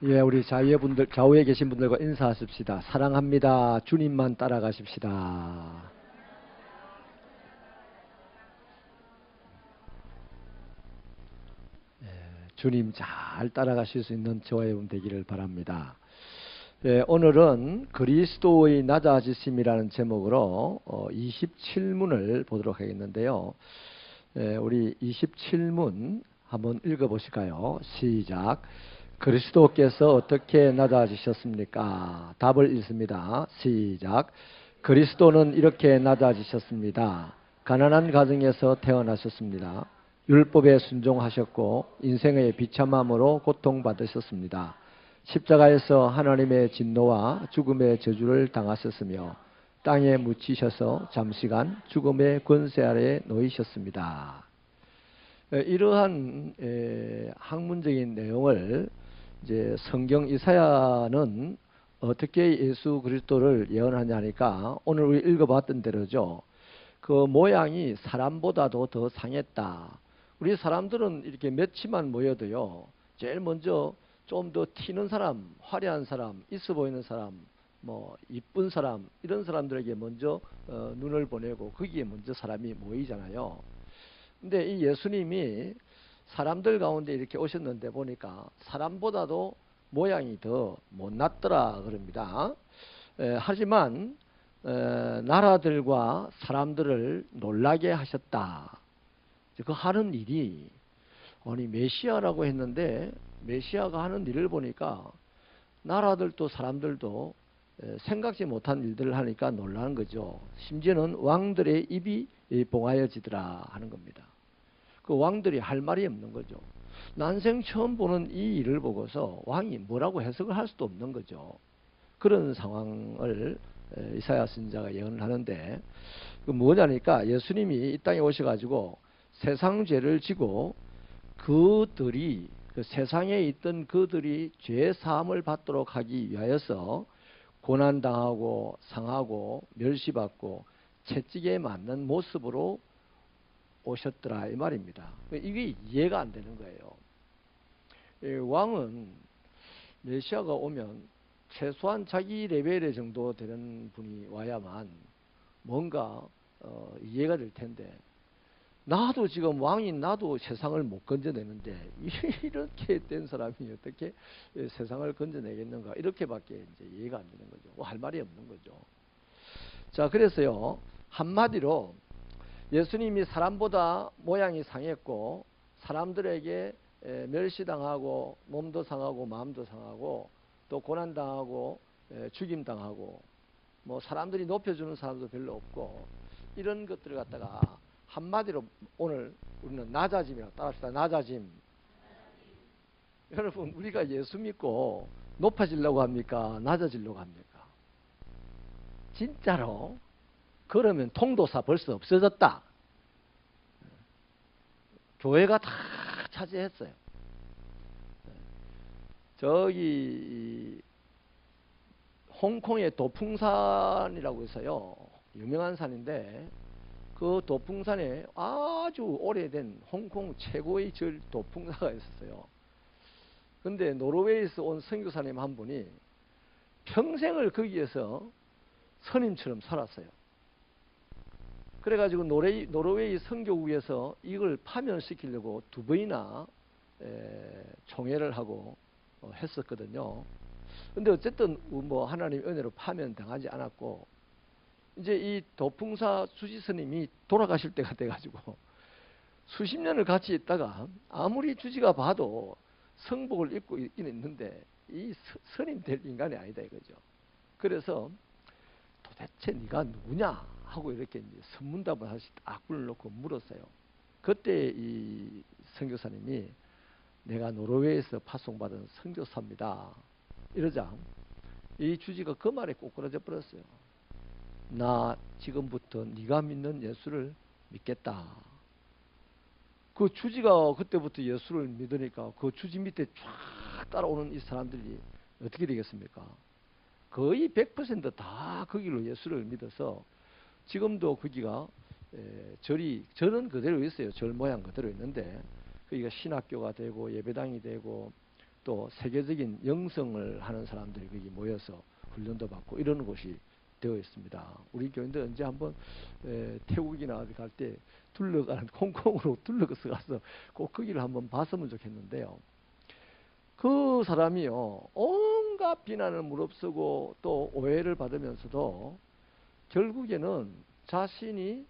예, 우리 좌우에 계신 분들과 인사하십시다. 사랑합니다. 주님만 따라가십시다. 주님 잘 따라가실 수 있는 저와 여러분 되기를 바랍니다. 예, 오늘은 그리스도의 낮아지심이라는 제목으로 27문을 보도록 하겠는데요. 예, 우리 27문 한번 읽어보실까요? 시작. 그리스도께서 어떻게 낮아지셨습니까? 답을 읽습니다. 시작. 그리스도는 이렇게 낮아지셨습니다. 가난한 가정에서 태어나셨습니다. 율법에 순종하셨고 인생의 비참함으로 고통받으셨습니다. 십자가에서 하나님의 진노와 죽음의 저주를 당하셨으며 땅에 묻히셔서 잠시간 죽음의 권세 아래에 놓이셨습니다. 이러한 학문적인 내용을 이제 성경 이사야는 어떻게 예수 그리스도를 예언하냐니까 오늘 우리 읽어봤던 대로죠. 그 모양이 사람보다도 더 상했다. 우리 사람들은 이렇게 몇치만 모여도요. 제일 먼저 좀 더 튀는 사람, 화려한 사람, 있어 보이는 사람, 뭐 이쁜 사람 이런 사람들에게 먼저 눈을 보내고 거기에 먼저 사람이 모이잖아요. 근데 이 예수님이 사람들 가운데 이렇게 오셨는데 보니까 사람보다도 모양이 더 못났더라 그럽니다. 하지만 나라들과 사람들을 놀라게 하셨다. 그 하는 일이 아니 메시아라고 했는데 메시아가 하는 일을 보니까 나라들도 사람들도 생각지 못한 일들을 하니까 놀라는 거죠. 심지어는 왕들의 입이 봉하여지더라 하는 겁니다. 그 왕들이 할 말이 없는 거죠. 난생 처음 보는 이 일을 보고서 왕이 뭐라고 해석을 할 수도 없는 거죠. 그런 상황을 이사야 선지자가 예언을 하는데 그 뭐냐니까 예수님이 이 땅에 오셔가지고 세상 죄를 지고 그들이 그 세상에 있던 그들이 죄 사함을 받도록 하기 위하여서 고난당하고 상하고 멸시받고 채찍에 맞는 모습으로 오셨더라 이 말입니다. 이게 이해가 안 되는 거예요. 왕은 메시아가 오면 최소한 자기 레벨의 정도 되는 분이 와야만 뭔가 이해가 될 텐데 나도 지금 왕인 나도 세상을 못 건져내는데 이렇게 된 사람이 어떻게 세상을 건져내겠는가 이렇게밖에 이제 이해가 안 되는 거죠. 할 말이 없는 거죠. 자, 그래서요 한마디로 예수님이 사람보다 모양이 상했고 사람들에게 멸시당하고 몸도 상하고 마음도 상하고 또 고난당하고 죽임당하고 뭐 사람들이 높여주는 사람도 별로 없고 이런 것들을 갖다가 한마디로 오늘 우리는 낮아짐이라고 따라합시다. 낮아짐. 여러분 우리가 예수 믿고 높아지려고 합니까? 낮아지려고 합니까? 진짜로? 그러면 통도사 벌써 없어졌다. 교회가 다 차지했어요. 저기 홍콩의 도풍산이라고 해서요. 유명한 산인데 그 도풍산에 아주 오래된 홍콩 최고의 절 도풍사가 있었어요. 근데 노르웨이에서 온 선교사님 한 분이 평생을 거기에서 선임처럼 살았어요. 그래가지고 노르웨이 선교국에서 이걸 파면시키려고 두 번이나 총회를 하고 했었거든요. 근데 어쨌든 뭐 하나님 은혜로 파면당하지 않았고 이제 이 도풍사 주지스님이 돌아가실 때가 돼가지고 수십 년을 같이 있다가 아무리 주지가 봐도 성복을 입고 있긴 있는데 이 선임 될 인간이 아니다 이거죠. 그래서 도대체 네가 누구냐 하고 이렇게 이제 선문답을 하시 악불을 놓고 물었어요. 그때 이 선교사님이 내가 노르웨이에서 파송받은 선교사입니다. 이러자 이 주지가 그 말에 꼬꾸라져 버렸어요. 나 지금부터 네가 믿는 예수를 믿겠다. 그 주지가 그때부터 예수를 믿으니까 그 주지 밑에 쫙 따라오는 이 사람들이 어떻게 되겠습니까? 거의 100%다 그 길로 예수를 믿어서 지금도 거기가 절은 그대로 있어요. 절 모양 그대로 있는데 거기가 신학교가 되고 예배당이 되고 또 세계적인 영성을 하는 사람들이 거기 모여서 훈련도 받고 이러는 곳이 되어 있습니다. 우리 교인들 언제 한번 태국이나 어디 갈 때 둘러가는 홍콩으로 둘러서 가서 꼭 거기를 한번 봤으면 좋겠는데요. 그 사람이요, 온갖 비난을 무릅쓰고 또 오해를 받으면서도 결국에는 자신이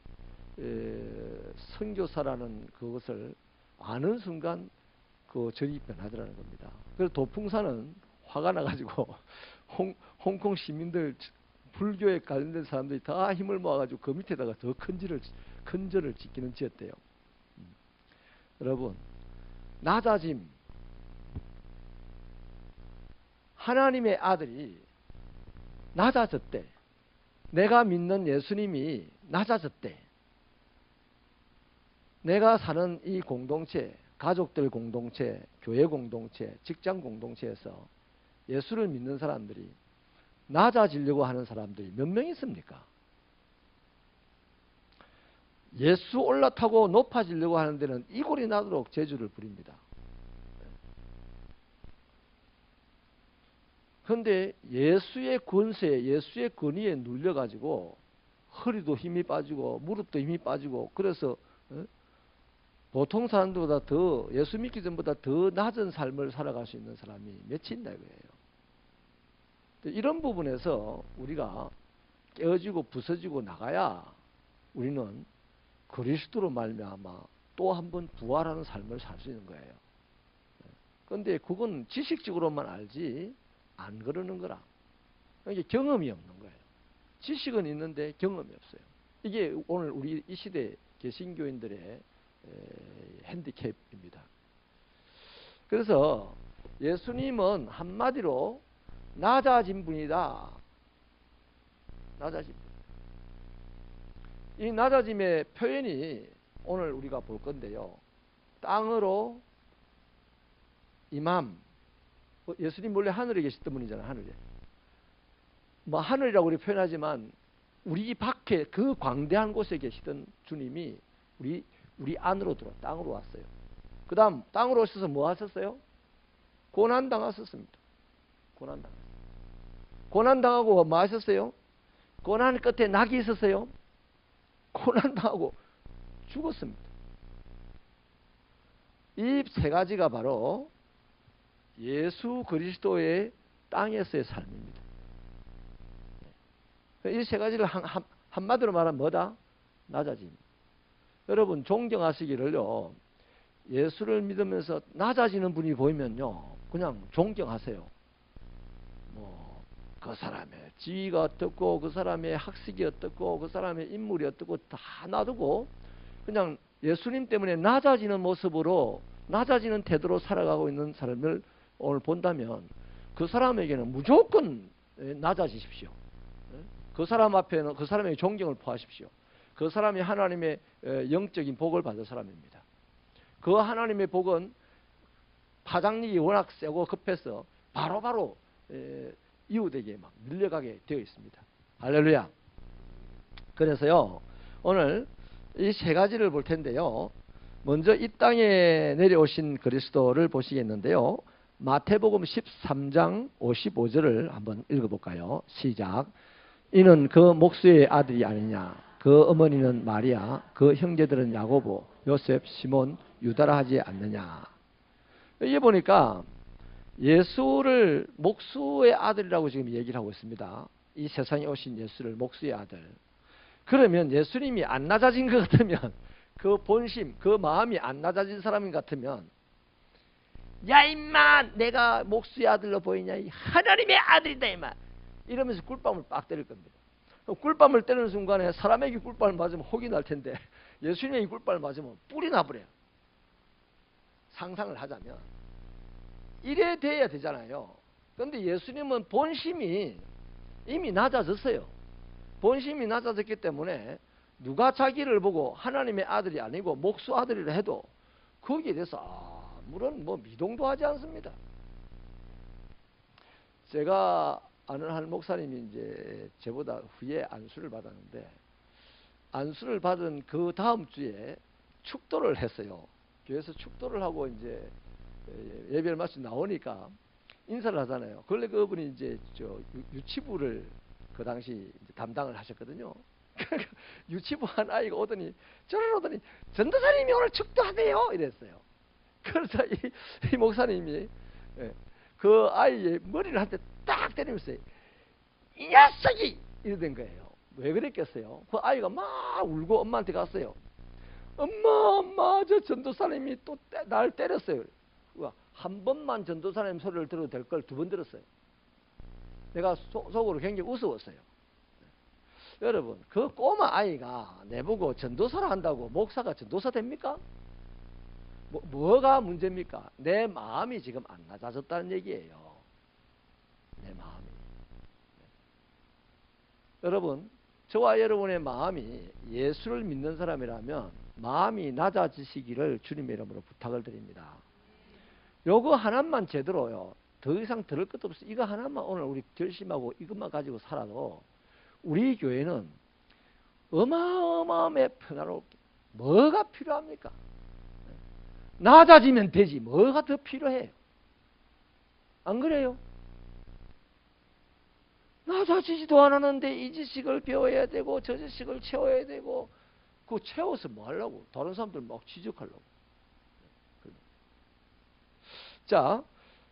선교사라는 그것을 아는 순간 그 절이 변하더라는 겁니다. 그래서 도풍사는 화가 나가지고 홍콩 시민들, 불교에 관련된 사람들이 다 힘을 모아가지고 그 밑에다가 더 큰 절을 짓기는 지었대요. 여러분, 낮아짐, 하나님의 아들이 낮아졌대. 내가 믿는 예수님이 낮아졌대. 내가 사는 이 공동체, 가족들 공동체, 교회 공동체, 직장 공동체에서 예수를 믿는 사람들이 낮아지려고 하는 사람들이 몇 명 있습니까? 예수 올라타고 높아지려고 하는 데는 이골이 나도록 재주를 부립니다. 그런데 예수의 권세, 예수의 권위에 눌려가지고 허리도 힘이 빠지고 무릎도 힘이 빠지고 그래서 보통 사람들보다 더, 예수 믿기 전보다 더 낮은 삶을 살아갈 수 있는 사람이 몇이 있나 이거예요. 이런 부분에서 우리가 깨어지고 부서지고 나가야 우리는 그리스도로 말미암아 또 한 번 부활하는 삶을 살 수 있는 거예요. 그런데 그건 지식적으로만 알지 안 그러는 거라. 이게 경험이 없는 거예요. 지식은 있는데 경험이 없어요. 이게 오늘 우리 이 시대 개신교인들의 핸디캡입니다. 그래서 예수님은 한마디로 낮아진 분이다. 낮아진 분. 이 낮아짐의 표현이 오늘 우리가 볼 건데요. 땅으로 임함. 예수님 원래 하늘에 계셨던 분이잖아요. 하늘에. 뭐 하늘이라고 우리 표현하지만 우리 밖에 그 광대한 곳에 계시던 주님이 우리 안으로 들어 땅으로 왔어요. 그 다음 땅으로 오셔서 뭐 하셨어요? 고난당하셨습니다. 고난당하고 뭐 하셨어요? 고난 끝에 낙이 있었어요. 고난당하고 죽었습니다. 이 세 가지가 바로 예수 그리스도의 땅에서의 삶입니다. 이 세 가지를 한마디로 말하면 뭐다? 낮아짐. 여러분 존경하시기를요. 예수를 믿으면서 낮아지는 분이 보이면요. 그냥 존경하세요. 그 사람의 지위가 어떻고 그 사람의 학식이 어떻고 그 사람의 인물이 어떻고 다 놔두고 그냥 예수님 때문에 낮아지는 모습으로 낮아지는 태도로 살아가고 있는 사람을 오늘 본다면 그 사람에게는 무조건 낮아지십시오. 그 사람 앞에는 그 사람에게 존경을 표하십시오. 그 사람이 하나님의 영적인 복을 받을 사람입니다. 그 하나님의 복은 파장력이 워낙 세고 급해서 바로바로 이웃에게 막 밀려가게 되어 있습니다. 할렐루야. 그래서요 오늘 이 세 가지를 볼 텐데요. 먼저 이 땅에 내려오신 그리스도를 보시겠는데요. 마태복음 13장 55절을 한번 읽어볼까요? 시작. 이는 그 목수의 아들이 아니냐. 그 어머니는 마리아, 그 형제들은 야고보, 요셉, 시몬, 유다라 하지 않느냐. 여기 보니까 예수를 목수의 아들이라고 지금 얘기를 하고 있습니다. 이 세상에 오신 예수를 목수의 아들. 그러면 예수님이 안 낮아진 것 같으면 그 본심, 그 마음이 안 낮아진 사람인 것 같으면 야 임마 내가 목수의 아들로 보이냐 이 하나님의 아들이다 임마 이러면서 꿀밤을 빡 때릴 겁니다. 꿀밤을 때리는 순간에 사람에게 꿀밤을 맞으면 혹이 날 텐데 예수님에게 꿀밤을 맞으면 뿔이 나버려요. 상상을 하자면 이래 돼야 되잖아요. 그런데 예수님은 본심이 이미 낮아졌어요. 본심이 낮아졌기 때문에 누가 자기를 보고 하나님의 아들이 아니고 목수 아들이라 해도 거기에 대해서 아무런 미동도 하지 않습니다. 제가 아는 한 목사님이 이제 저보다 후에 안수를 받았는데 안수를 받은 그 다음 주에 축도를 했어요. 교회에서 축도를 하고 이제 예배를 마치고 나오니까 인사를 하잖아요. 원래 그분이 이제 유치부를 그 당시 이제 담당을 하셨거든요. 유치부 한 아이가 오더니 저를 오더니 전도사님이 오늘 축도하대요 이랬어요. 그래서 이 목사님이 그 아이의 머리를 한 대 딱 때리면서 이 녀석이 이러던 거예요. 왜 그랬겠어요? 그 아이가 막 울고 엄마한테 갔어요. 엄마 저 전도사님이 또 날 때렸어요. 한 번만 전도사님 소리를 들어도 될 걸 두 번 들었어요. 내가 속으로 굉장히 우스웠어요. 여러분, 그 꼬마 아이가 내보고 전도사를 한다고 목사가 전도사 됩니까? 뭐가 문제입니까? 내 마음이 지금 안 낮아졌다는 얘기예요. 내 마음이. 여러분, 저와 여러분의 마음이 예수를 믿는 사람이라면 마음이 낮아지시기를 주님의 이름으로 부탁을 드립니다. 요거 하나만 제대로요. 더 이상 들을 것도 없어. 이거 하나만 오늘 우리 결심하고 이것만 가지고 살아도 우리 교회는 어마어마하게 평화롭게 뭐가 필요합니까? 낮아지면 되지 뭐가 더 필요해요? 안 그래요? 낮아지지도 않았는데 이 지식을 배워야 되고 저 지식을 채워야 되고 그거 채워서 뭐 하려고? 다른 사람들 막 지적하려고. 자,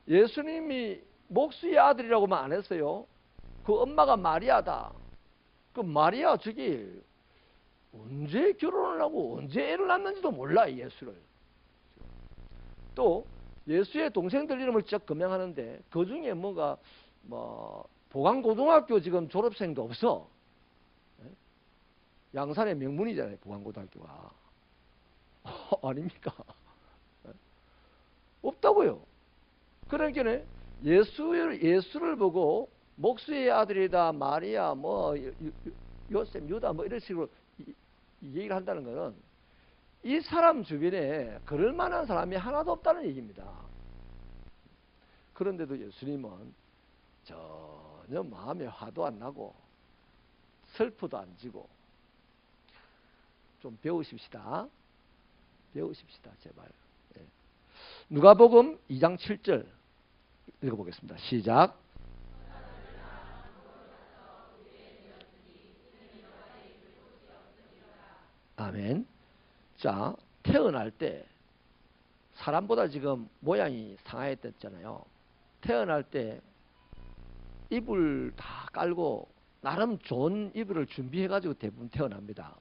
예수님이 목수의 아들이라고만 안 했어요. 그 엄마가 마리아다. 그 마리아 저기 언제 결혼을 하고 언제 애를 낳는지도 몰라 예수를. 또 예수의 동생들 이름을 쭉 금명하는데 그 중에 뭐가 보강고등학교 지금 졸업생도 없어. 양산의 명문이잖아요 보강고등학교가. 아닙니까? 없다고요. 그러니까 예수를 보고 목수의 아들이다 마리아 요셉 유다 이런 식으로 이 얘기를 한다는 것은 이 사람 주변에 그럴 만한 사람이 하나도 없다는 얘기입니다. 그런데도 예수님은 전혀 마음에 화도 안 나고 슬프도 안 지고 좀 배우십시다. 배우십시다 제발. 누가복음 2장 7절 읽어보겠습니다. 시작. 아멘. 자, 태어날 때 사람보다 지금 모양이 상하였댔잖아요. 태어날 때 이불 다 깔고 나름 좋은 이불을 준비해가지고 대부분 태어납니다.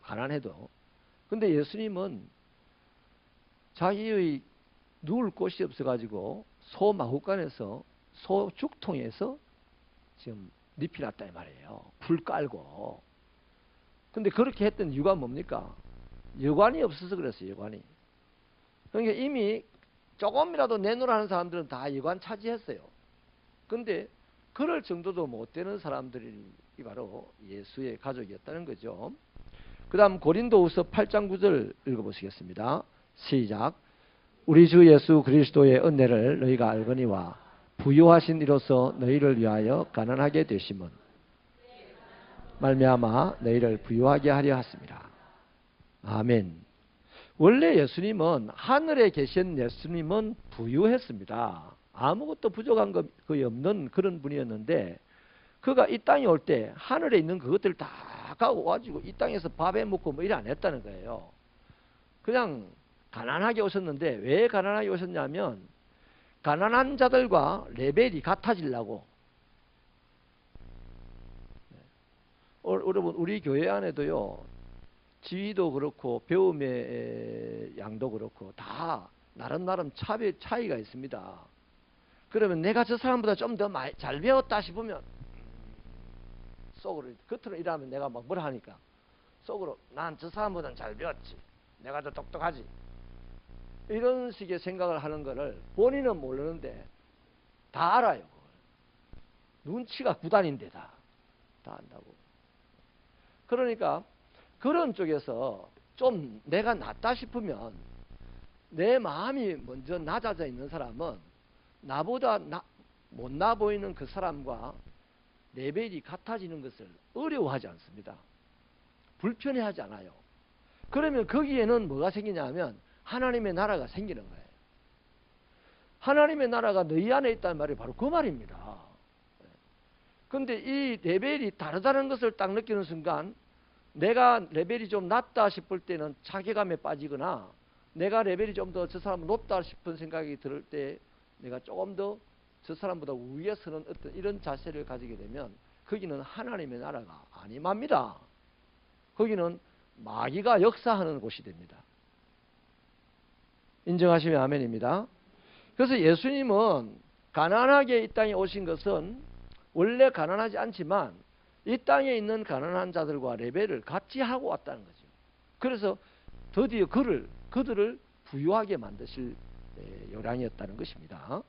가난해도. 근데 예수님은 자기의 누울 곳이 없어가지고 소마구간에서 소죽통에서 지금 늪이 났다 이 말이에요. 불 깔고. 근데 그렇게 했던 이유가 뭡니까? 여관이 없어서 그랬어요. 여관이. 그러니까 이미 조금이라도 내놓으라는 사람들은 다 여관 차지했어요. 근데 그럴 정도도 못 되는 사람들이 바로 예수의 가족이었다는 거죠. 그 다음 고린도후서 8장 9절 읽어보시겠습니다. 시작. 우리 주 예수 그리스도의 은혜를 너희가 알거니와 부유하신 이로써 너희를 위하여 가난하게 되심은 말미암아 너희를 부유하게 하려 하심이라. 아멘. 원래 예수님은 하늘에 계신 예수님은 부유했습니다. 아무것도 부족한 거 거의 없는 그런 분이었는데 그가 이 땅에 올 때 하늘에 있는 그것들을 다 갖고 가지고 이 땅에서 밥해 먹고 뭐 이래 안 했다는 거예요. 그냥 가난하게 오셨는데 왜 가난하게 오셨냐면 가난한 자들과 레벨이 같아지려고. 여러분 우리 교회 안에도요 지위도 그렇고 배움의 양도 그렇고 다 나름 차이가 있습니다. 그러면 내가 저 사람보다 좀 더 잘 배웠다 싶으면 속으로 겉으로 일하면 내가 막 뭐라 하니까 속으로 난 저 사람보다는 잘 배웠지 내가 더 똑똑하지 이런 식의 생각을 하는 거를 본인은 모르는데 다 알아요. 눈치가 구단인데 다 안다고. 그러니까 그런 쪽에서 좀 내가 낫다 싶으면 내 마음이 먼저 낮아져 있는 사람은 나보다 못나 보이는 그 사람과 레벨이 같아지는 것을 어려워하지 않습니다. 불편해하지 않아요. 그러면 거기에는 뭐가 생기냐면 하나님의 나라가 생기는 거예요. 하나님의 나라가 너희 안에 있다는 말이 바로 그 말입니다. 근데 이 레벨이 다르다는 것을 딱 느끼는 순간 내가 레벨이 좀 낮다 싶을 때는 자괴감에 빠지거나 내가 레벨이 좀 더 저 사람은 높다 싶은 생각이 들 때 내가 조금 더 저 사람보다 위에 서는 어떤 이런 자세를 가지게 되면 거기는 하나님의 나라가 아니랍니다. 거기는 마귀가 역사하는 곳이 됩니다. 인정하시면 아멘입니다. 그래서 예수님은 가난하게 이 땅에 오신 것은 원래 가난하지 않지만 이 땅에 있는 가난한 자들과 레벨을 같이 하고 왔다는 거죠. 그래서 드디어 그들을 부유하게 만드실 요량이었다는 것입니다.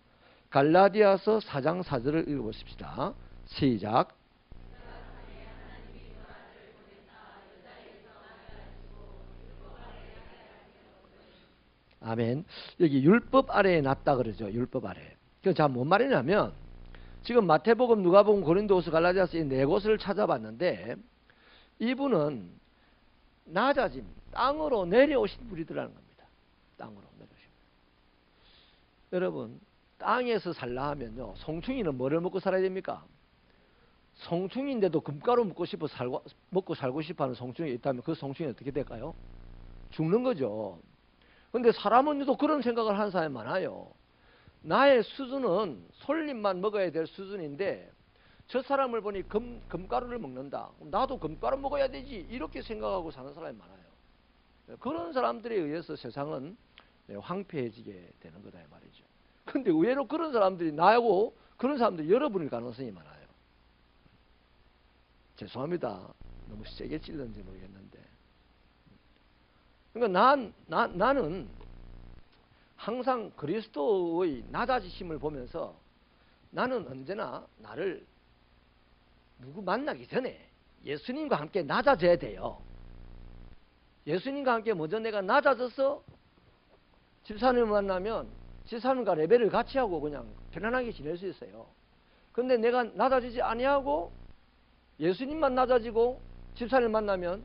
갈라디아서 4장 4절을 읽어보십시다. 시작. 아멘. 여기 율법 아래에 놨다 그러죠. 율법 아래. 그 자, 뭔 말이냐면 지금 마태복음, 누가복음, 고린도후서, 갈라디아서 이 네 곳을 찾아봤는데 이분은 낮아짐, 땅으로 내려오신 분이더라는 겁니다. 땅으로 내려오신 분. 여러분, 땅에서 살라 하면요, 송충이는 뭐를 먹고 살아야 됩니까? 송충인데도 금가루 먹고 살고 싶어하는 송충이 있다면 그 송충이 어떻게 될까요? 죽는 거죠. 근데 사람은 또 그런 생각을 하는 사람이 많아요. 나의 수준은 솔잎만 먹어야 될 수준인데 저 사람을 보니 금가루를 먹는다. 나도 금가루 먹어야 되지. 이렇게 생각하고 사는 사람이 많아요. 그런 사람들에 의해서 세상은 황폐해지게 되는 거다 이 말이죠. 근데 의외로 그런 사람들이 나하고 그런 사람들이 여러분일 가능성이 많아요. 죄송합니다. 너무 세게 찔렀는지 모르겠는데. 그러니까 나는 항상 그리스도의 낮아지심을 보면서 나는 언제나 나를 누구 만나기 전에 예수님과 함께 낮아져야 돼요. 예수님과 함께 먼저 내가 낮아져서 집사님을 만나면 집사님과 레벨을 같이 하고 그냥 편안하게 지낼 수 있어요. 근데 내가 낮아지지 아니하고 예수님만 낮아지고 집사님을 만나면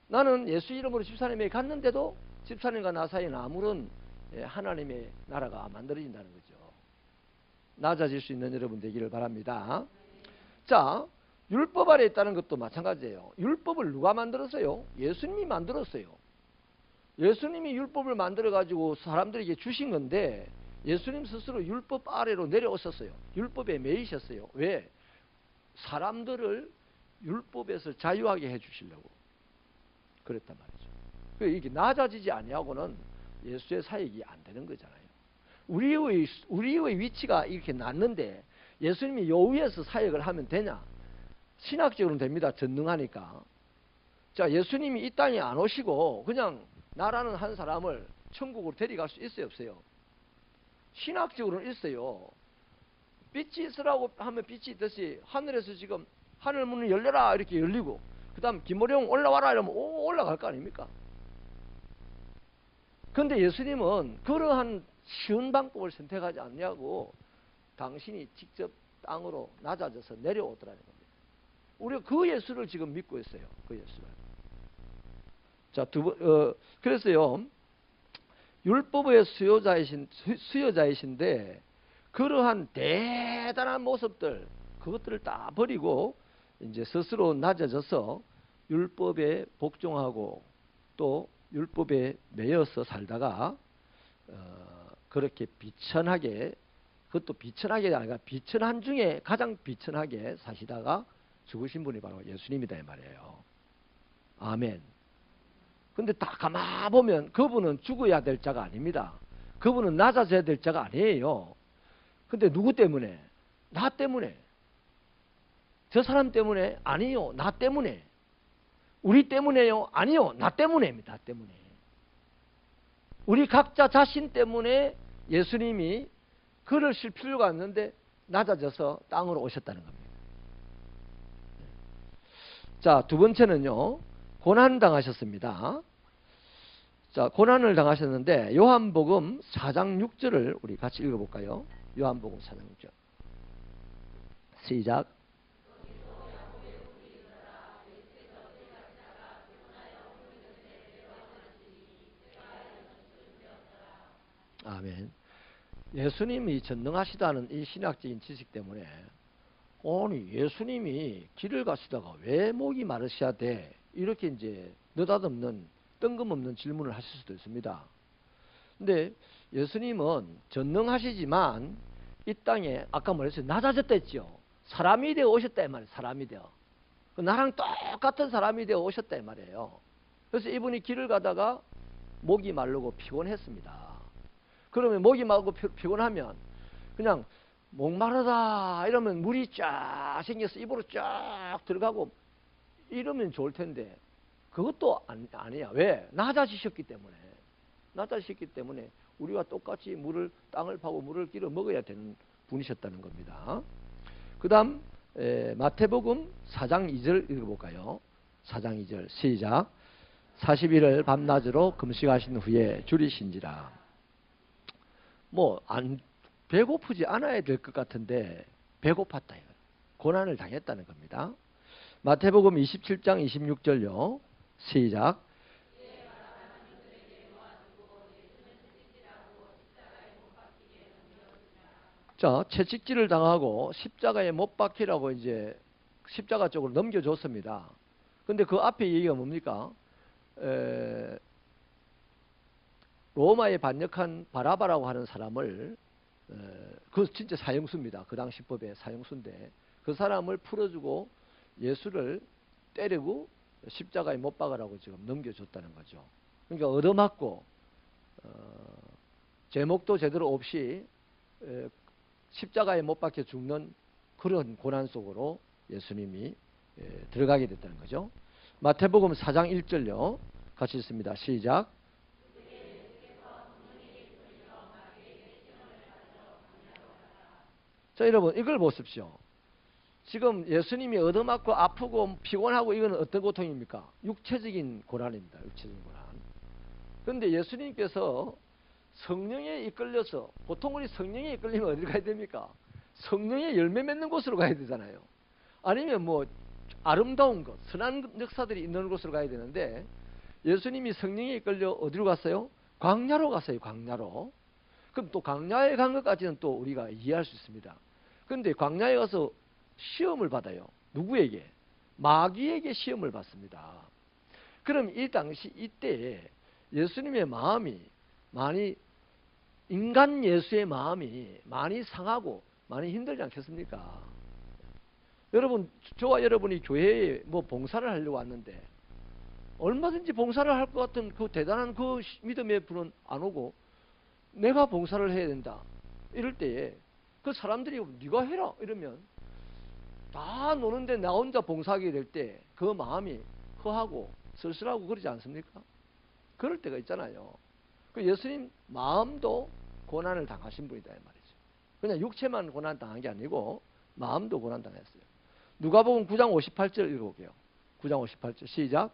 나는 예수 이름으로 집사님에게 갔는데도 집사님과 나 사이에는 아무런 하나님의 나라가 만들어진다는 거죠. 낮아질 수 있는 여러분 되기를 바랍니다. 자, 율법 아래 있다는 것도 마찬가지예요. 율법을 누가 만들었어요? 예수님이 만들었어요. 예수님이 율법을 만들어가지고 사람들에게 주신 건데 예수님 스스로 율법 아래로 내려오셨어요. 율법에 매이셨어요. 왜? 사람들을 율법에서 자유하게 해주시려고 그랬단 말이죠. 이게 낮아지지 아니하고는 예수의 사역이 안 되는 거잖아요. 우리의 위치가 이렇게 낮는데 예수님이 요 위에서 사역을 하면 되냐? 신학적으로는 됩니다. 전능하니까. 자, 예수님이 이 땅에 안 오시고 그냥 나라는 한 사람을 천국으로 데려갈 수 있어요, 없어요? 신학적으로는 있어요. 빛이 있으라고 하면 빛이 있듯이 하늘에서 지금 하늘 문을 열려라 이렇게 열리고 그 다음 김호령 올라와라 이러면 올라갈 거 아닙니까? 그런데 예수님은 그러한 쉬운 방법을 선택하지 않냐고 당신이 직접 땅으로 낮아져서 내려오더라는 겁니다. 우리가 그 예수를 지금 믿고 있어요. 그 예수를. 자, 그래서요, 율법의 수요자이신데 그러한 대단한 모습들 그것들을 다 버리고 이제 스스로 낮아져서 율법에 복종하고 또 율법에 매여서 살다가 그렇게 비천하게, 그것도 비천하게 아니라 비천한 중에 가장 비천하게 사시다가 죽으신 분이 바로 예수님이다 이 말이에요. 아멘. 근데 다 가만 보면 그분은 죽어야 될 자가 아닙니다. 그분은 낮아져야 될 자가 아니에요. 근데 누구 때문에? 나 때문에. 저 사람 때문에? 아니요. 나 때문에. 우리 때문에요? 아니요. 나 때문에입니다. 나 때문에. 우리 각자 자신 때문에 예수님이 그러실 필요가 없는데 낮아져서 땅으로 오셨다는 겁니다. 자, 두 번째는요. 고난 당하셨습니다. 자, 고난을 당하셨는데 요한복음 4장 6절을 우리 같이 읽어볼까요? 요한복음 4장 6절. 시작. 아멘. 예수님이 전능하시다는 이 신학적인 지식 때문에 아니 예수님이 길을 가시다가 왜 목이 마르셔야 돼? 이렇게 이제 느닷없는 뜬금없는 질문을 하실 수도 있습니다. 근데 예수님은 전능하시지만 이 땅에 아까 말했어요. 낮아졌다 했죠. 사람이 되어 오셨다 이 말이에요. 사람이 되어. 나랑 똑같은 사람이 되어 오셨다 이 말이에요. 그래서 이분이 길을 가다가 목이 마르고 피곤했습니다. 그러면 목이 마르고 피곤하면 그냥 목마르다 이러면 물이 쫙 생겨서 입으로 쫙 들어가고 이러면 좋을 텐데 그것도 아니야. 왜? 낮아지셨기 때문에. 낮아지셨기 때문에 우리와 똑같이 땅을 파고 물을 끼러 먹어야 되는 분이셨다는 겁니다. 그 다음 마태복음 4장 2절 읽어볼까요? 4장 2절 시작. 40일을 밤낮으로 금식하신 후에 줄이신지라. 배고프지 않아야 될 것 같은데 배고팠다. 고난을 당했다는 겁니다. 마태복음 27장 26절요. 시작. 자, 채찍질을 당하고 십자가에 못 박히라고 이제 십자가 쪽으로 넘겨줬습니다. 근데 그 앞에 얘기가 뭡니까? 로마에 반역한 바라바라고 하는 사람을 그 진짜 사형수입니다. 그 당시 법의 사형수인데 그 사람을 풀어주고 예수를 때리고 십자가에 못 박으라고 지금 넘겨줬다는 거죠. 그러니까 얻어맞고 제목도 제대로 없이 십자가에 못 박혀 죽는 그런 고난 속으로 예수님이 들어가게 됐다는 거죠. 마태복음 4장 1절요. 같이 읽습니다. 시작. 자, 여러분 이걸 보십시오. 지금 예수님이 얻어맞고 아프고 피곤하고 이건 어떤 고통입니까? 육체적인 고난입니다. 육체적인 고난. 그런데 예수님께서 성령에 이끌려서 보통 우리 성령에 이끌리면 어디 가야 됩니까? 성령의 열매 맺는 곳으로 가야 되잖아요. 아니면 아름다운 곳, 선한 역사들이 있는 곳으로 가야 되는데 예수님이 성령에 이끌려 어디로 갔어요? 광야로 갔어요. 광야로. 그럼 또 광야에 간 것까지는 또 우리가 이해할 수 있습니다. 그런데 광야에 가서 시험을 받아요. 누구에게? 마귀에게 시험을 받습니다. 그럼 이 당시 이때에 예수님의 마음이 많이 인간 예수의 마음이 많이 상하고 많이 힘들지 않겠습니까? 여러분, 저와 여러분이 교회에 봉사를 하려고 왔는데 얼마든지 봉사를 할 것 같은 그 대단한 그 믿음의 분은 안 오고 내가 봉사를 해야 된다. 이럴 때에 그 사람들이 네가 해라 이러면 다 노는데 나 혼자 봉사하게 될 때 그 마음이 허하고 쓸쓸하고 그러지 않습니까? 그럴 때가 있잖아요. 그 예수님 마음도 고난을 당하신 분이다 이 말이죠. 그냥 육체만 고난 당한 게 아니고 마음도 고난 당했어요. 누가복음 9장 58절 읽어볼게요. 9장 58절 시작.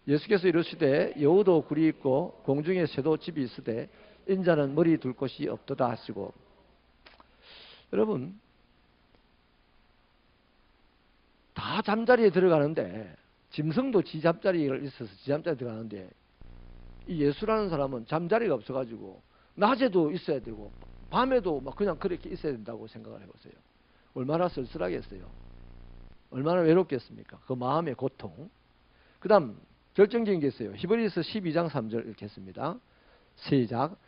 예수께서 이르시되 여우도 굴이 있고 공중에 새도 집이 있으되 인자는 머리 둘 곳이 없도다 하시고. 여러분 다 잠자리에 들어가는데 짐승도 지 잠자리에 있어서 지 잠자리에 들어가는데 이 예수라는 사람은 잠자리가 없어가지고 낮에도 있어야 되고 밤에도 그냥 그렇게 있어야 된다고 생각을 해보세요. 얼마나 쓸쓸하겠어요. 얼마나 외롭겠습니까? 그 마음의 고통. 그 다음 결정적인 게 있어요. 히브리서 12장 3절 읽겠습니다. 시작.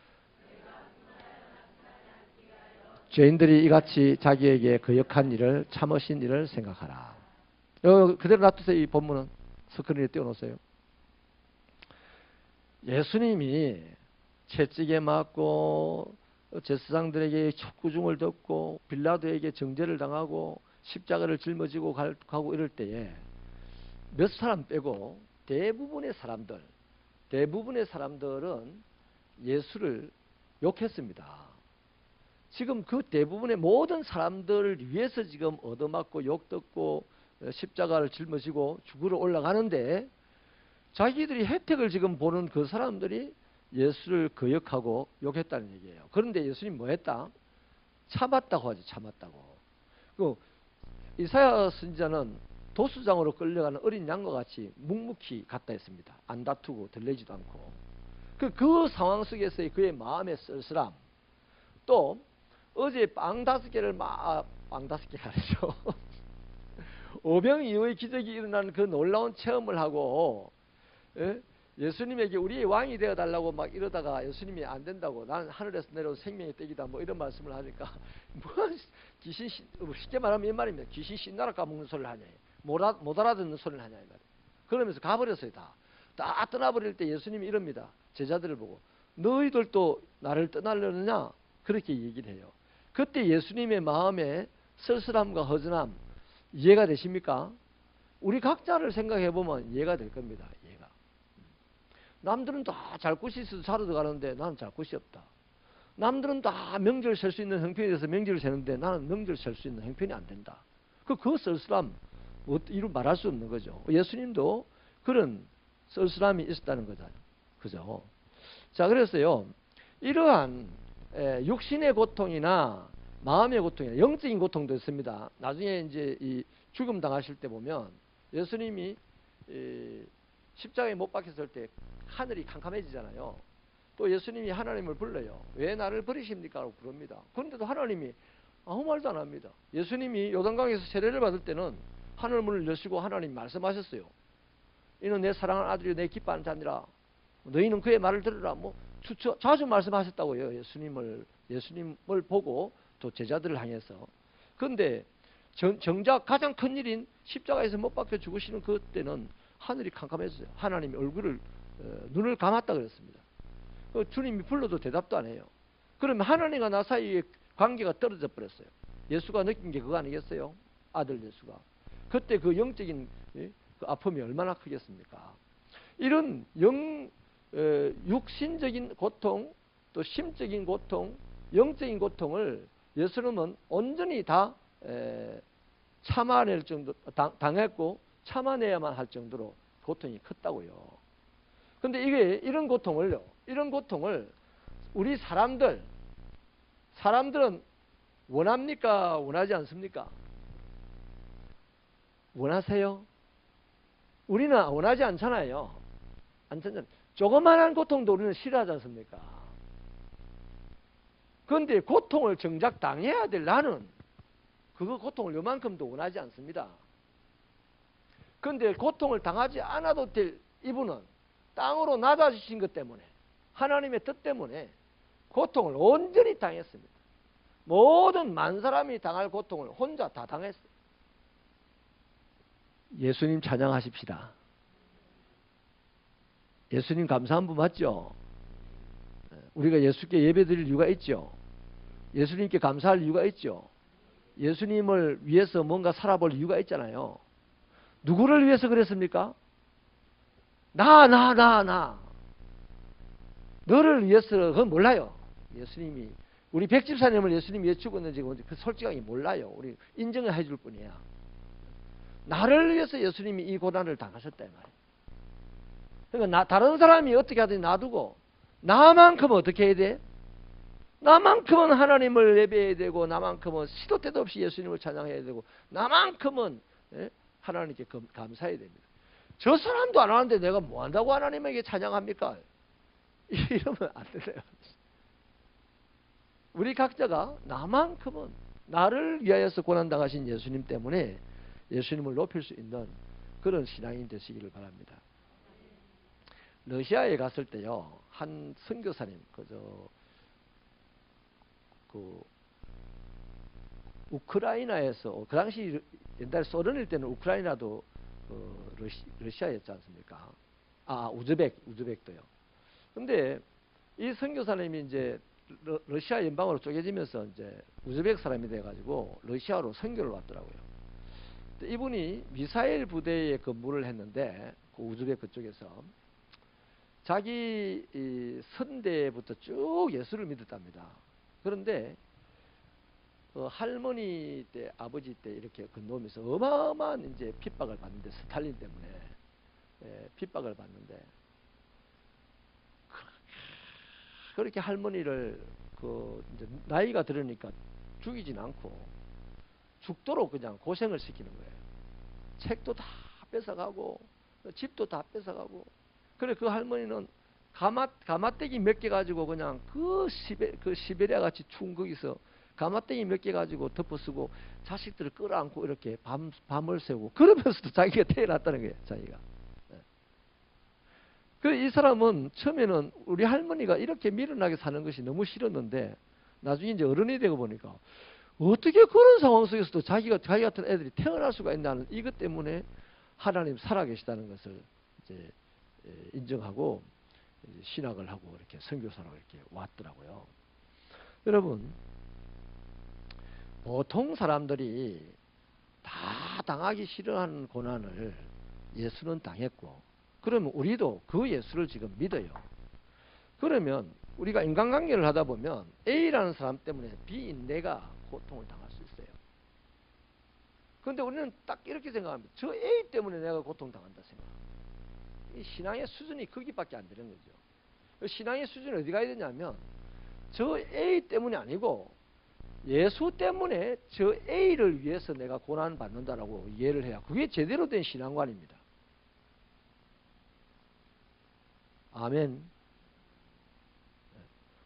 죄인들이 이같이 자기에게 거역한 일을 참으신 일을 생각하라. 그대로 놔두세요. 이 본문은 스크린에 띄워놓으세요. 예수님이 채찍에 맞고 제사장들에게 촉구중을 듣고 빌라도에게 정죄를 당하고 십자가를 짊어지고 가고 이럴 때에 몇 사람 빼고 대부분의 사람들은 예수를 욕했습니다. 지금 그 대부분의 모든 사람들을 위해서 지금 얻어맞고 욕듣고 십자가를 짊어지고 죽으러 올라가는데 자기들이 혜택을 지금 보는 그 사람들이 예수를 거역하고 욕했다는 얘기예요. 그런데 예수님 뭐 했다? 참았다고 하죠. 참았다고. 그 이사야 선지자는 도수장으로 끌려가는 어린 양과 같이 묵묵히 갔다 했습니다. 안 다투고 들리지도 않고. 그 상황 속에서의 그의 마음의 쓸쓸함, 또 어제 빵 5개를 빵 5개가 아니죠. 오병 이후의 기적이 일어난 그 놀라운 체험을 하고, 예? 예수님에게 우리의 왕이 되어달라고 막 이러다가 예수님이 안 된다고, 나는 하늘에서 내려온 생명의 떡이다 뭐 이런 말씀을 하니까 뭐 귀신, 쉽게 말하면 이 말입니다. 귀신 신나라 까먹는 소리를 하냐, 못 알아듣는 소리를 하냐 이 말이에요. 그러면서 가버렸어요. 다 떠나버릴 때 예수님이 이럽니다. 제자들을 보고, 너희들도 나를 떠나려느냐, 그렇게 얘기를 해요. 그때 예수님의 마음에 쓸쓸함과 허전함 이해가 되십니까? 우리 각자를 생각해 보면 이해가 될 겁니다. 이해가. 남들은 다 잘 곳이 있어서 살아도 가는데 나는 잘 곳이 없다. 남들은 다 명절 셀 수 있는 형편이 돼서 명절을 세는데 나는 명절 셀 수 있는 형편이 안 된다. 그 쓸쓸함 이루 말할 수 없는 거죠. 예수님도 그런 쓸쓸함이 있었다는 거잖아요. 그죠? 자, 그래서요, 이러한 육신의 고통이나 마음의 고통이나 영적인 고통도 있습니다. 나중에 이제 이 죽음 당하실 때 보면 예수님이 십자가에 못 박혔을 때 하늘이 캄캄해지잖아요. 또 예수님이 하나님을 불러요. 왜 나를 버리십니까? 라고 부릅니다. 그런데도 하나님이 아무 말도 안 합니다. 예수님이 요단강에서 세례를 받을 때는 하늘 문을 여시고 하나님이 말씀하셨어요. 이는 내 사랑하는 아들이요 내 기뻐하는 자니라. 너희는 그의 말을 들으라. 뭐 자주 말씀하셨다고요. 예수님을 보고 또 제자들을 향해서. 그런데 정작 가장 큰 일인 십자가에서 못 박혀 죽으시는 그때는 하늘이 캄캄했어요. 하나님이 눈을 감았다 그랬습니다. 주님이 불러도 대답도 안 해요. 그러면 하나님과 나 사이의 관계가 떨어져 버렸어요. 예수가 느낀 게 그거 아니겠어요? 아들 예수가. 그때 그 영적인 그 아픔이 얼마나 크겠습니까? 이런 육신적인 고통, 또 심적인 고통, 영적인 고통을 예수님은 온전히 다 참아낼 정도 당했고 참아내야만 할 정도로 고통이 컸다고요. 근데 이런 고통을 우리 사람들은 원합니까? 원하지 않습니까? 원하세요? 우리는 원하지 않잖아요. 조그만한 고통도 우리는 싫어하지 않습니까? 그런데 고통을 정작 당해야 될 나는 그 고통을 요만큼도 원하지 않습니다. 그런데 고통을 당하지 않아도 될 이분은 땅으로 낮아지신 것 때문에, 하나님의 뜻 때문에 고통을 온전히 당했습니다. 모든 만사람이 당할 고통을 혼자 다 당했어요. 예수님 찬양하십시다. 예수님 감사한 분 맞죠? 우리가 예수께 예배드릴 이유가 있죠. 예수님께 감사할 이유가 있죠. 예수님을 위해서 뭔가 살아볼 이유가 있잖아요. 누구를 위해서 그랬습니까? 너를 위해서 그건 몰라요. 예수님이 우리 백집사님을 예수님이 왜 죽었는지 그 솔직하게 몰라요. 우리 인정을 해줄 뿐이야. 나를 위해서 예수님이 이 고난을 당하셨다 이 말이에요. 그러니까 다른 사람이 어떻게 하든지 놔두고 나만큼은 어떻게 해야 돼? 나만큼은 하나님을 예배해야 되고, 나만큼은 시도 때도 없이 예수님을 찬양해야 되고, 나만큼은 하나님께 감사해야 됩니다. 저 사람도 안 하는데 내가 뭐 한다고 하나님에게 찬양합니까? 이러면 안 되네요. 우리 각자가 나만큼은 나를 위하여서 고난당하신 예수님 때문에 예수님을 높일 수 있는 그런 신앙인 되시기를 바랍니다. 러시아에 갔을 때요, 한 선교사님, 우크라이나에서, 그 당시 옛날 소련일 때는 우크라이나도 러시아였지 않습니까? 우즈벡도요. 근데 이 선교사님이 이제 러시아 연방으로 쪼개지면서 이제 우즈벡 사람이 돼가지고 러시아로 선교를 왔더라고요. 이분이 미사일 부대에 근무를 했는데 그 우즈벡 그쪽에서 자기 선대부터 쭉 예수를 믿었답니다. 그런데 할머니 때, 아버지 때 이렇게 건너오면서 어마어마한 이제 핍박을 받는데, 스탈린 때문에 핍박을 받는데, 그렇게 할머니를 이제 나이가 들으니까 죽이진 않고 죽도록 그냥 고생을 시키는 거예요. 책도 다 뺏어가고 집도 다 뺏어가고. 그래 그 할머니는 가마떼기 몇 개 가지고 그냥 그 시베리아 같이 추운 거기서 가마땡이 몇 개 가지고 덮어 쓰고 자식들을 끌어안고 이렇게 밤을 새고 그러면서도 자기가 태어났다는 거예요. 자기가. 이 사람은 처음에는 우리 할머니가 이렇게 미련하게 사는 것이 너무 싫었는데 나중에 이제 어른이 되고 보니까 어떻게 그런 상황 속에서도 자기 같은 애들이 태어날 수가 있나는 이것 때문에 하나님 살아계시다는 것을 이제 인정하고 이제 신학을 하고 이렇게 선교사라고 이렇게 왔더라고요. 여러분, 보통 사람들이 다 당하기 싫어하는 고난을 예수는 당했고, 그러면 우리도 그 예수를 지금 믿어요. 그러면 우리가 인간관계를 하다 보면 A라는 사람 때문에 B인 내가 고통을 당할 수 있어요. 그런데 우리는 딱 이렇게 생각합니다. 저 A 때문에 내가 고통당한다 생각. 이 신앙의 수준이 거기밖에 안 되는 거죠. 신앙의 수준이 어디 가야 되냐면 저 A 때문이 아니고 예수 때문에 저 A를 위해서 내가 고난을 받는다라고 이해를 해야 그게 제대로 된 신앙관입니다. 아멘.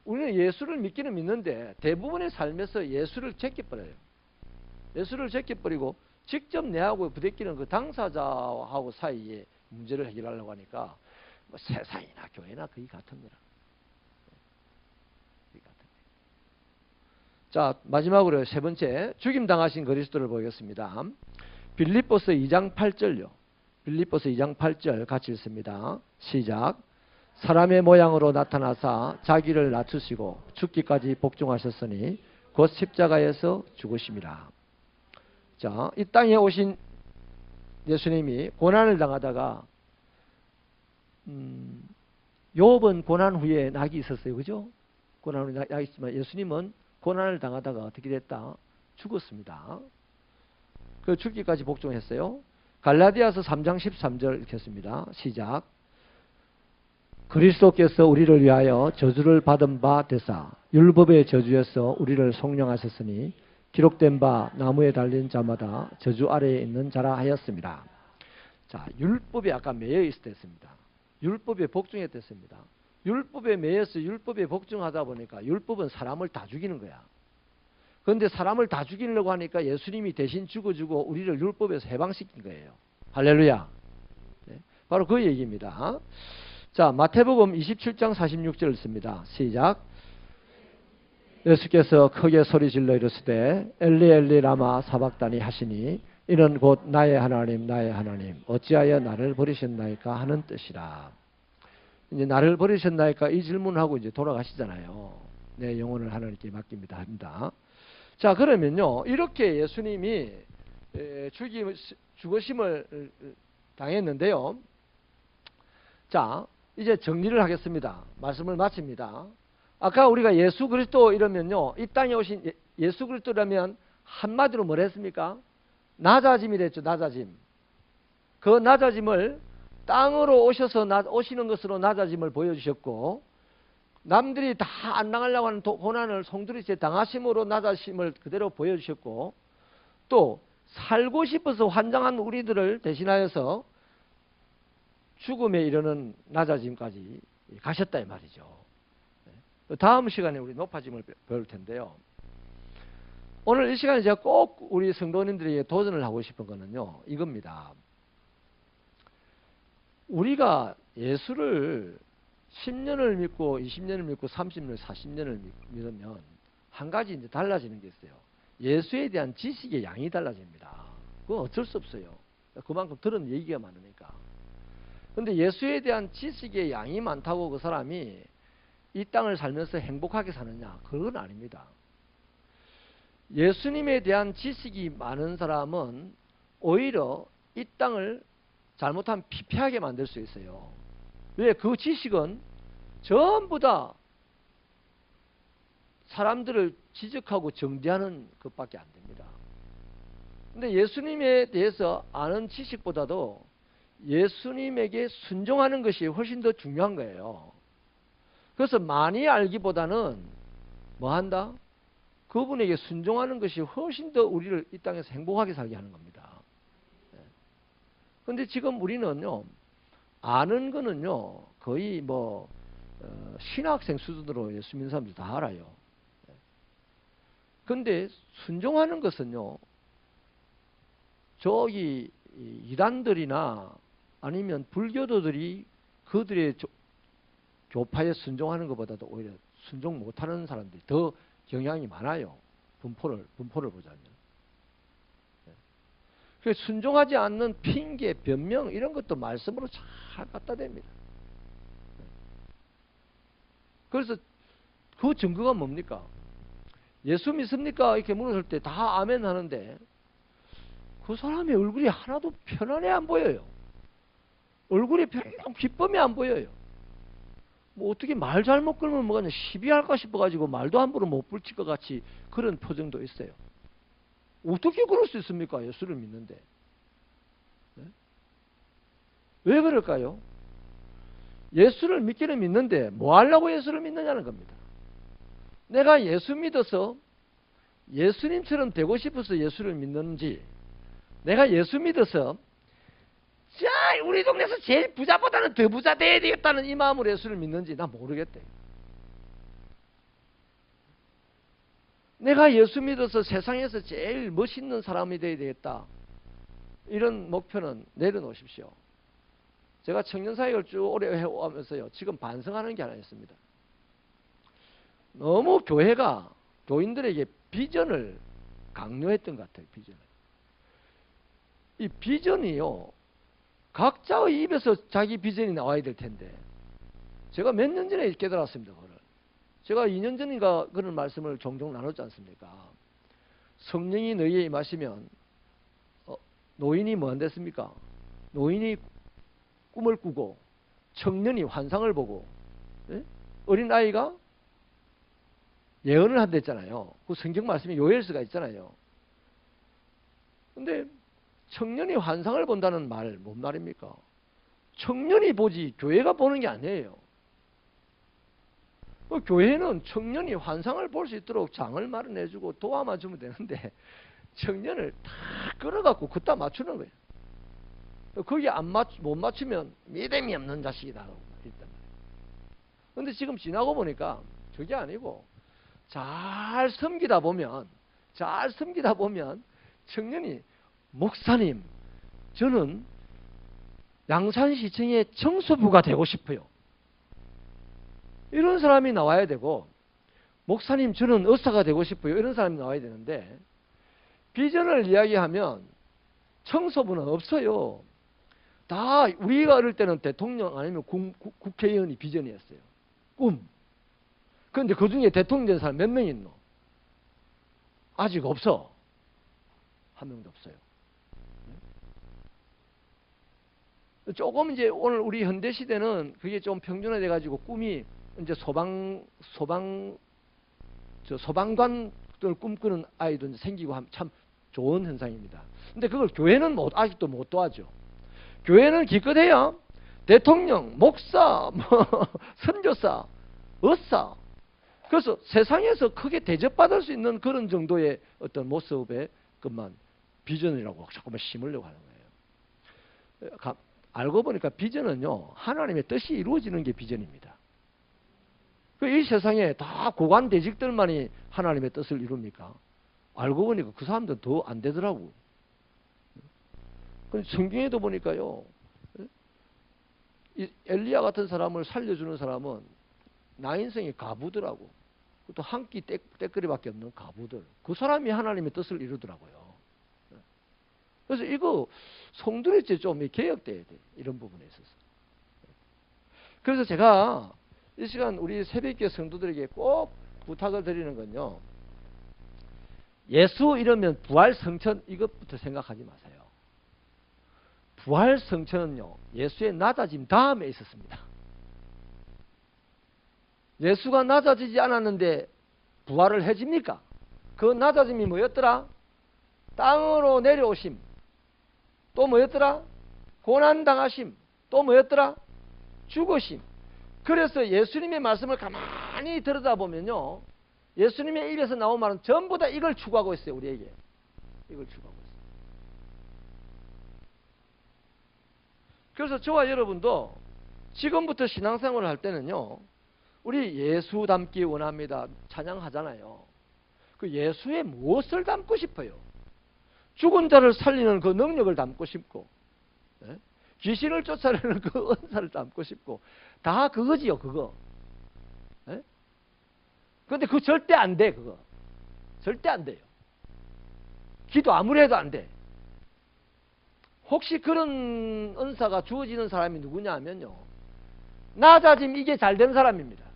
우리는 예수를 믿기는 믿는데 대부분의 삶에서 예수를 제껴버려요. 예수를 제껴버리고 직접 내하고 부대끼는 그 당사자하고 사이에 문제를 해결하려고 하니까 뭐 세상이나 교회나 거의 같은 거라. 거의 같은 거예요. 자, 마지막으로 세 번째 죽임당하신 그리스도를 보겠습니다. 빌립보서 2장 8절요. 빌립보서 2장 8절 같이 읽습니다. 시작. 사람의 모양으로 나타나사 자기를 낮추시고 죽기까지 복종하셨으니 곧 십자가에서 죽으심이라. 자, 이 땅에 오신 예수님이 고난을 당하다가 욥은 고난 후에 낙이 있었어요. 그죠? 고난 후에 낙이 있지만 예수님은 고난을 당하다가 어떻게 됐다? 죽었습니다. 그 죽기까지 복종했어요. 갈라디아서 3장 13절 읽겠습니다. 시작. 그리스도께서 우리를 위하여 저주를 받은 바 되사 율법의 저주에서 우리를 속량하셨으니 기록된 바 나무에 달린 자마다 저주 아래에 있는 자라 하였습니다. 자, 율법에 아까 매여 있었습니다. 율법에 복종했습니다. 율법에 매여서 율법에 복종하다 보니까 율법은 사람을 다 죽이는 거야. 그런데 사람을 다 죽이려고 하니까 예수님이 대신 죽어주고 우리를 율법에서 해방시킨 거예요. 할렐루야. 네, 바로 그 얘기입니다. 자, 마태복음 27장 46절 읽습니다. 시작. 예수께서 크게 소리질러 이르시되 엘리 엘리 라마 사박다니 하시니 이는 곧 나의 하나님 나의 하나님 어찌하여 나를 버리셨나이까 하는 뜻이라. 이제 나를 버리셨나이까 이 질문하고 이제 돌아가시잖아요. 내 영혼을 하나님께 맡깁니다 합니다. 자, 그러면요 이렇게 예수님이 죽으심을 당했는데요. 자, 이제 정리를 하겠습니다. 말씀을 마칩니다. 아까 우리가 예수 그리스도 이러면요, 이 땅에 오신 예수 그리스도라면 한마디로 뭘 했습니까? 낮아짐이랬죠. 낮아짐. 그 낮아짐을 땅으로 오시는 것으로 낮아짐을 보여주셨고, 남들이 다 안 당하려고 하는 고난을 송두리째 당하심으로 낮아짐을 그대로 보여주셨고, 또 살고 싶어서 환장한 우리들을 대신하여서 죽음에 이르는 낮아짐까지 가셨다 이 말이죠. 다음 시간에 우리 높아짐을 배울 텐데요. 오늘 이 시간에 제가 꼭 우리 성도님들에게 도전을 하고 싶은 거는요, 이겁니다. 우리가 예수를 10년을 믿고 20년을 믿고 30년을 40년을 믿으면 한 가지 이제 달라지는 게 있어요. 예수에 대한 지식의 양이 달라집니다. 그건 어쩔 수 없어요. 그만큼 들은 얘기가 많으니까. 근데 예수에 대한 지식의 양이 많다고 그 사람이 이 땅을 살면서 행복하게 사느냐? 그건 아닙니다. 예수님에 대한 지식이 많은 사람은 오히려 이 땅을 잘못하면 피폐하게 만들 수 있어요. 왜? 그 지식은 전부 다 사람들을 지적하고 정죄하는 것밖에 안 됩니다. 근데 예수님에 대해서 아는 지식보다도 예수님에게 순종하는 것이 훨씬 더 중요한 거예요. 그래서 많이 알기보다는 뭐 한다? 그분에게 순종하는 것이 훨씬 더 우리를 이 땅에서 행복하게 살게 하는 겁니다. 그런데 지금 우리는요, 아는 거는요, 거의 신학생 수준으로 예수 믿는 사람들 다 알아요. 근데 순종하는 것은요, 저기 이단들이나 아니면 불교도들이 그들의 교파에 순종하는 것보다도 오히려 순종 못하는 사람들이 더 경향이 많아요. 분포를 보자면. 그래서 순종하지 않는 핑계, 변명 이런 것도 말씀으로 잘 갖다 댑니다. 그래서 그 증거가 뭡니까? 예수 믿습니까? 이렇게 물었을 때 다 아멘 하는데 그 사람의 얼굴이 하나도 편안해 안 보여요. 얼굴이 별로 기쁨이 안 보여요. 뭐 어떻게 말 잘못 걸면 뭐가 시비할까 싶어가지고 말도 함부로 못 붙일 것 같이 그런 표정도 있어요. 어떻게 그럴 수 있습니까? 예수를 믿는데. 네? 왜 그럴까요? 예수를 믿기는 믿는데 뭐 하려고 예수를 믿느냐는 겁니다. 내가 예수 믿어서 예수님처럼 되고 싶어서 예수를 믿는지, 내가 예수 믿어서 자, 우리 동네에서 제일 부자보다는 더 부자 돼야 되겠다는 이 마음으로 예수를 믿는지 나 모르겠대. 내가 예수 믿어서 세상에서 제일 멋있는 사람이 돼야 되겠다. 이런 목표는 내려놓으십시오. 제가 청년사역을 쭉 오래 해오면서요, 지금 반성하는 게 하나 있습니다. 너무 교회가 교인들에게 비전을 강요했던 것 같아요. 비전을. 이 비전이요, 각자의 입에서 자기 비전이 나와야 될 텐데, 제가 몇 년 전에 깨달았습니다. 그걸. 제가 2년 전인가 그런 말씀을 종종 나눴지 않습니까? 성령이 너희에 임하시면 노인이 뭐 안 됐습니까? 노인이 꿈을 꾸고 청년이 환상을 보고, 예? 어린아이가 예언을 한댔잖아요. 그 성경 말씀에 요엘서가 있잖아요. 근데 청년이 환상을 본다는 말, 뭔 말입니까? 청년이 보지 교회가 보는 게 아니에요. 교회는 청년이 환상을 볼 수 있도록 장을 마련해주고 도와만 주면 되는데 청년을 다 끌어갖고 그따 맞추는 거예요. 거기 못 맞추면 믿음이 없는 자식이다. 그런데 지금 지나고 보니까 그게 아니고 잘 섬기다 보면 청년이 목사님, 저는 양산시청의 청소부가 되고 싶어요. 이런 사람이 나와야 되고, 목사님, 저는 의사가 되고 싶어요. 이런 사람이 나와야 되는데, 비전을 이야기하면 청소부는 없어요. 다 우리가 어릴 때는 대통령 아니면 국회의원이 비전이었어요. 꿈. 그런데 그 중에 대통령 된 사람 몇 명 있노? 아직 없어. 한 명도 없어요. 조금 이제 오늘 우리 현대 시대는 그게 좀 평준화돼 가지고 꿈이 이제 소방관을 꿈꾸는 아이도 이제 생기고 하면 참 좋은 현상입니다. 근데 그걸 교회는 아직도 못 도와줘. 교회는 기껏해야 대통령, 목사, 선교사, 의사. 그래서 세상에서 크게 대접받을 수 있는 그런 정도의 어떤 모습의 것만 비전이라고 자꾸만 심으려고 하는 거예요. 알고 보니까 비전은요, 하나님의 뜻이 이루어지는 게 비전입니다. 이 세상에 다 고관대직들만이 하나님의 뜻을 이룹니까? 알고 보니까 그 사람들은 더 안 되더라고. 성경에도 보니까요, 이 엘리야 같은 사람을 살려주는 사람은 나인성의 가부더라고. 또 한 끼 떼거리밖에 없는 가부들. 그 사람이 하나님의 뜻을 이루더라고요. 그래서 이거 송두리째 좀 개혁돼야 돼. 이런 부분에 있어서. 그래서 제가 이 시간 우리 새벽기도 성도들에게 꼭 부탁을 드리는 건요, 예수 이러면 부활 성천 이것부터 생각하지 마세요. 부활 성천은요, 예수의 낮아짐 다음에 있었습니다. 예수가 낮아지지 않았는데 부활을 해집니까? 그 낮아짐이 뭐였더라? 땅으로 내려오심. 또 뭐였더라? 고난당하심. 또 뭐였더라? 죽으심. 그래서 예수님의 말씀을 가만히 들여다보면요, 예수님의 입에서 나온 말은 전부 다 이걸 추구하고 있어요. 우리에게 이걸 추구하고 있어요. 그래서 저와 여러분도 지금부터 신앙생활을 할 때는요, 우리 예수 닮기 원합니다. 찬양하잖아요. 그 예수의 무엇을 담고 싶어요? 죽은 자를 살리는 그 능력을 담고 싶고, 예? 귀신을 쫓아내는 그 은사를 담고 싶고, 다 그거지요, 그거. 예? 근데 그거 절대 안 돼, 그거. 절대 안 돼요. 기도 아무리 해도 안 돼. 혹시 그런 은사가 주어지는 사람이 누구냐 하면요, 낮아짐 이게 잘 되는 사람입니다.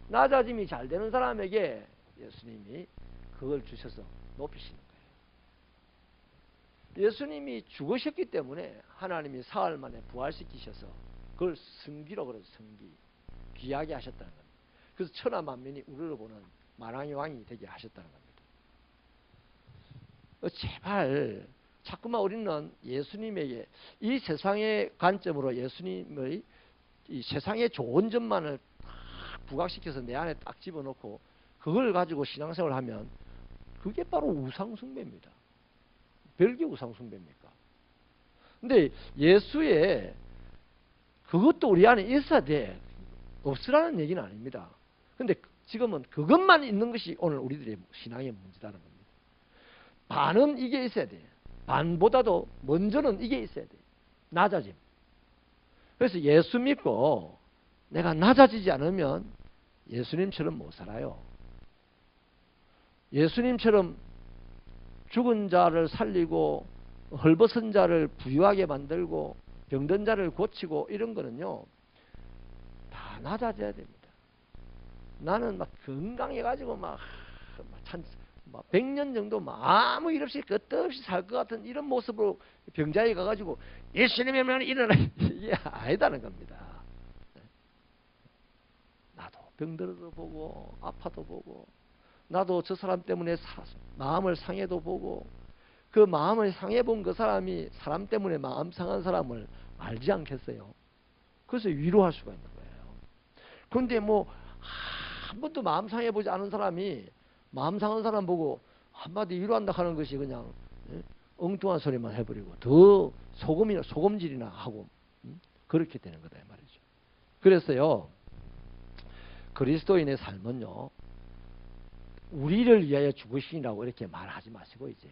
낮아짐이 잘 되는 사람에게 예수님이 그걸 주셔서 높이시는 거예요. 예수님이 죽으셨기 때문에 하나님이 사흘 만에 부활시키셔서 그걸 승기로 그래서 승기, 귀하게 하셨다는 겁니다. 그래서 천하 만민이 우러러보는 만왕의 왕이 되게 하셨다는 겁니다. 제발 자꾸만 우리는 예수님에게 이 세상의 관점으로 예수님의 이 세상의 좋은 점만을 딱 부각시켜서 내 안에 딱 집어넣고 그걸 가지고 신앙생활을 하면 그게 바로 우상숭배입니다. 별게 우상숭배입니까? 근데 예수의 그것도 우리 안에 있어야 돼. 없으라는 얘기는 아닙니다. 근데 지금은 그것만 있는 것이 오늘 우리들의 신앙의 문제라는 겁니다. 반은 이게 있어야 돼. 반보다도 먼저는 이게 있어야 돼. 낮아짐. 그래서 예수 믿고 내가 낮아지지 않으면 예수님처럼 못 살아요. 예수님처럼 죽은 자를 살리고 헐벗은 자를 부유하게 만들고 병든 자를 고치고 이런 거는요, 다 낮아져야 됩니다. 나는 막 건강해가지고 막 100년 정도 아무 일 없이 끝없이 살 것 같은 이런 모습으로 병자에 가가지고 예수님이면 일어나, 이게 아니다는 겁니다. 나도 병들어도 보고 아파도 보고 나도 저 사람 때문에 마음을 상해도 보고 그 마음을 상해본 그 사람이 사람 때문에 마음 상한 사람을 알지 않겠어요? 그래서 위로할 수가 있는 거예요. 그런데 뭐 한 번도 마음 상해보지 않은 사람이 마음 상한 사람 보고 한마디 위로한다 하는 것이 그냥 엉뚱한 소리만 해버리고 더 소금질이나 하고 그렇게 되는 거다 이 말이죠. 그래서요, 그리스도인의 삶은요, 우리를 위하여 죽으시라고 이렇게 말하지 마시고 이제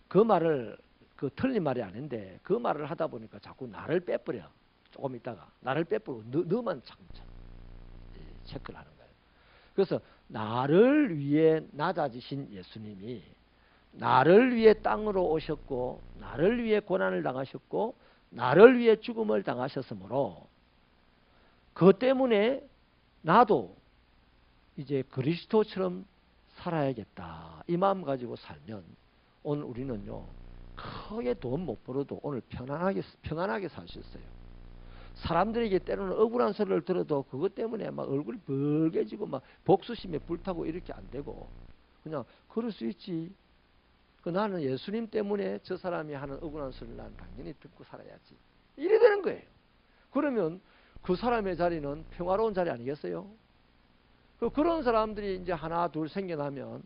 그 말을 그 틀린 말이 아닌데 그 말을 하다 보니까 자꾸 나를 빼버려. 조금 있다가 나를 빼버리고 너만 참 체크를 하는 거예요. 그래서 나를 위해 낮아지신 예수님이 나를 위해 땅으로 오셨고 나를 위해 고난을 당하셨고 나를 위해 죽음을 당하셨으므로 그 때문에 나도 이제 그리스도처럼 살아야겠다 이 마음 가지고 살면 오늘 우리는요 크게 돈 못 벌어도 오늘 평안하게 살 수 있어요. 사람들에게 때로는 억울한 소리를 들어도 그것 때문에 막 얼굴이 벌개지고 막 복수심에 불타고 이렇게 안 되고 그냥 그럴 수 있지. 나는 예수님 때문에 저 사람이 하는 억울한 소리를 난 당연히 듣고 살아야지. 이래 되는 거예요. 그러면 그 사람의 자리는 평화로운 자리 아니겠어요? 그런 사람들이 이제 하나 둘 생겨나면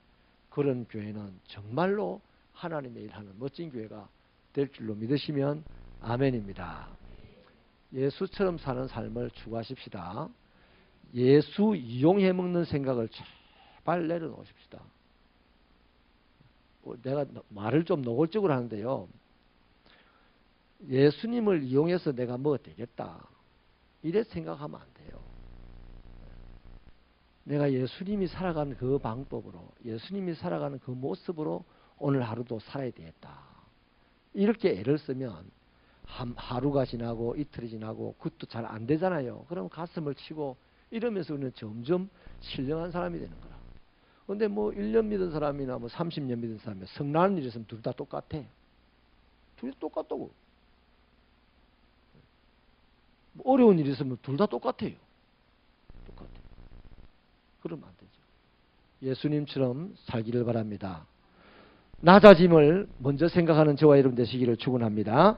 그런 교회는 정말로 하나님의 일하는 멋진 교회가 될 줄로 믿으시면 아멘입니다. 예수처럼 사는 삶을 추구하십시다. 예수 이용해 먹는 생각을 제발 내려놓으십시다. 내가 말을 좀 노골적으로 하는데요. 예수님을 이용해서 내가 뭐가 되겠다. 이래 생각하면 안 돼요. 내가 예수님이 살아가는 그 방법으로 예수님이 살아가는 그 모습으로 오늘 하루도 살아야 되겠다. 이렇게 애를 쓰면 하루가 지나고 이틀이 지나고 그것도 잘 안 되잖아요. 그럼 가슴을 치고 이러면서 우리는 점점 신령한 사람이 되는 거라. 그런데 뭐 1년 믿은 사람이나 뭐 30년 믿은 사람이 성나는 일 있으면 둘 다 똑같아. 둘이 똑같다고. 뭐 어려운 일 있으면 둘 다 똑같아요. 똑같아. 그러면 안 되죠. 예수님처럼 살기를 바랍니다. 낮아짐을 먼저 생각하는 저와 여러분 되시기를 축원합니다.